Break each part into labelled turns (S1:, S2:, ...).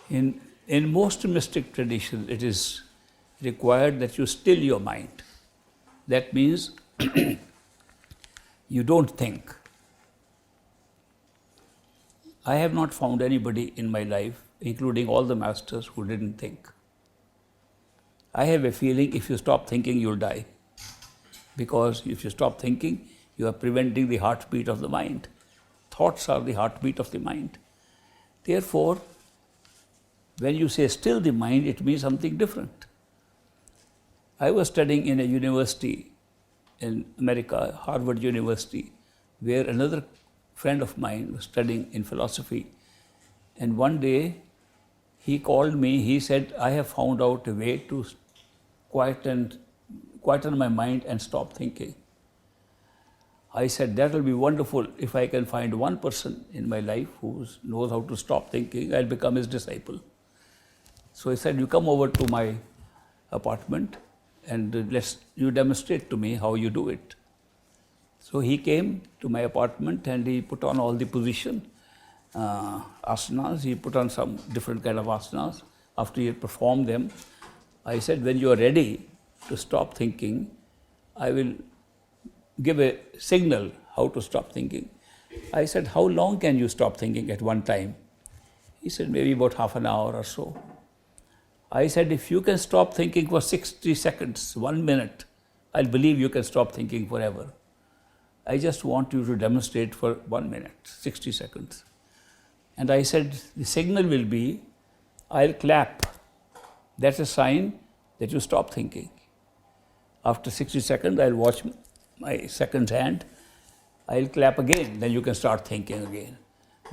S1: In most mystic traditions, it is required that you still your mind. That means you don't think. I have not found anybody in my life, including all the masters, who didn't think. I have a feeling if you stop thinking, you'll die. Because if you stop thinking, you are preventing the heartbeat of the mind. Thoughts are the heartbeat of the mind. Therefore, when you say still the mind, it means something different. I was studying in a university in America, Harvard University, where another friend of mine was studying in philosophy. And one day, he called me, he said, I have found out a way to quieten my mind and stop thinking. I said, that will be wonderful. If I can find one person in my life who knows how to stop thinking, I'll become his disciple. So he said, you come over to my apartment and you demonstrate to me how you do it. So he came to my apartment and he put on all the position asanas. He put on some different kind of asanas. After he had performed them, I said, when you are ready to stop thinking, I will give a signal how to stop thinking. I said, how long can you stop thinking at one time? He said, maybe about half an hour or so. I said, if you can stop thinking for 60 seconds, 1 minute, I'll believe you can stop thinking forever. I just want you to demonstrate for 1 minute, 60 seconds. And I said, the signal will be, I'll clap. That's a sign that you stop thinking. After 60 seconds, I'll watch my second hand. I'll clap again, then you can start thinking again.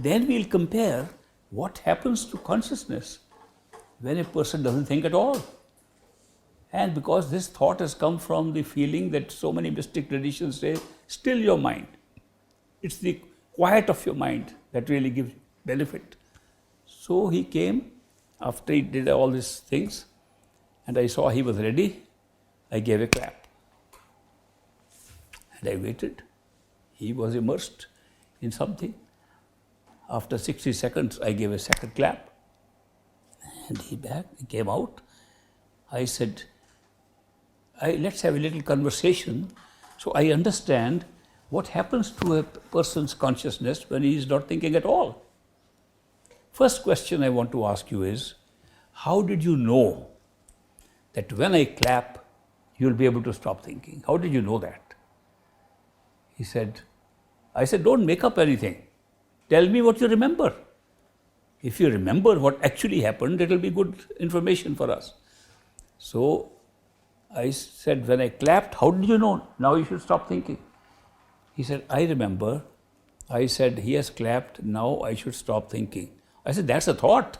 S1: Then we'll compare what happens to consciousness when a person doesn't think at all. And because this thought has come from the feeling that so many mystic traditions say, still your mind. It's the quiet of your mind that really gives benefit. So he came after he did all these things, and I saw he was ready. I gave a clap. And I waited. He was immersed in something. After 60 seconds, I gave a second clap. And he came out. I said, let's have a little conversation so I understand what happens to a person's consciousness when he is not thinking at all. First question I want to ask you is, how did you know that when I clap, you'll be able to stop thinking? How did you know that? I said, don't make up anything. Tell me what you remember. If you remember what actually happened, it will be good information for us. So I said, when I clapped, how did you know? Now you should stop thinking. He said, I remember. I said, he has clapped, now I should stop thinking. I said, that's a thought.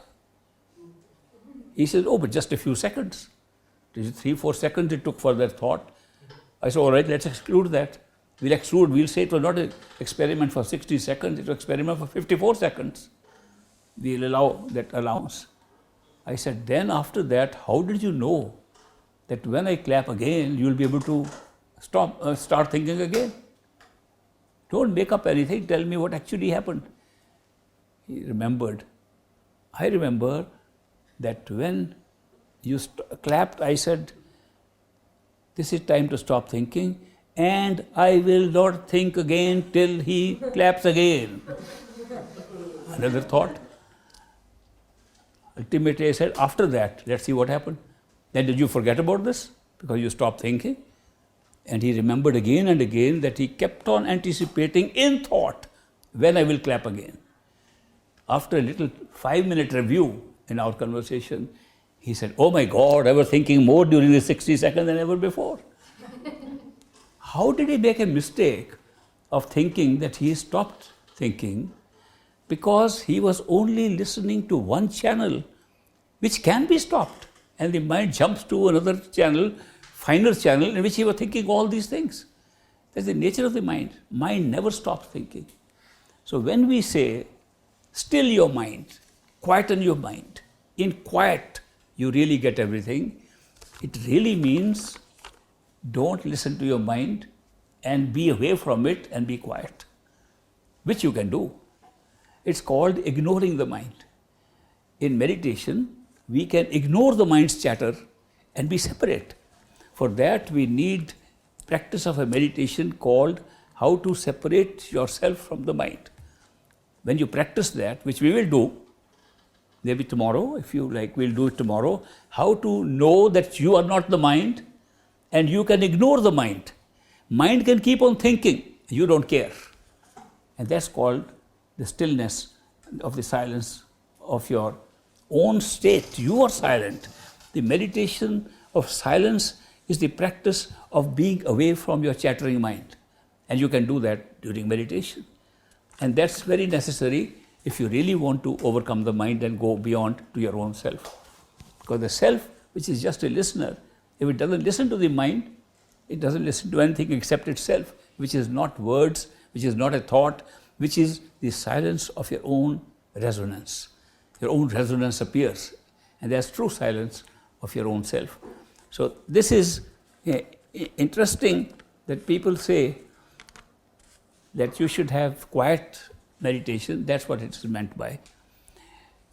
S1: He said, oh, but just a few seconds. 3-4 seconds it took for that thought. I said, all right, let's exclude that. We'll say it was not an experiment for 60 seconds, it was an experiment for 54 seconds. We'll allow that allowance. I said, then after that, how did you know that when I clap again, you'll be able to start thinking again? Don't make up anything, tell me what actually happened. He remembered. I remember that when you clapped, I said, this is time to stop thinking, and I will not think again till he claps again. Another thought. Ultimately, I said, after that, let's see what happened. Then did you forget about this? Because you stopped thinking? And he remembered again and again that he kept on anticipating in thought when I will clap again. After a little 5-minute review in our conversation, he said, oh my God, I was thinking more during the 60 seconds than ever before. How did he make a mistake of thinking that he stopped thinking? Because he was only listening to one channel, which can be stopped. And the mind jumps to another channel, finer channel, in which he was thinking all these things. That's the nature of the mind. Mind never stops thinking. So when we say, still your mind, quieten your mind, in quiet, you really get everything. It really means don't listen to your mind and be away from it and be quiet, which you can do. It's called ignoring the mind. in meditation, we can ignore the mind's chatter and be separate. For that, we need practice of a meditation called how to separate yourself from the mind. When you practice that, which we will do, maybe tomorrow, if you like, we'll do it tomorrow, how to know that you are not the mind and you can ignore the mind. Mind can keep on thinking, you don't care. And that's called the stillness of the silence of your own state. You are silent. The meditation of silence is the practice of being away from your chattering mind. And you can do that during meditation. And that's very necessary if you really want to overcome the mind and go beyond to your own self. Because the self, which is just a listener, if it doesn't listen to the mind, it doesn't listen to anything except itself, which is not words, which is not a thought, which is the silence of your own resonance. Your own resonance appears, and that's true silence of your own self. So this is interesting that people say that you should have quiet meditation. That's what it's meant by.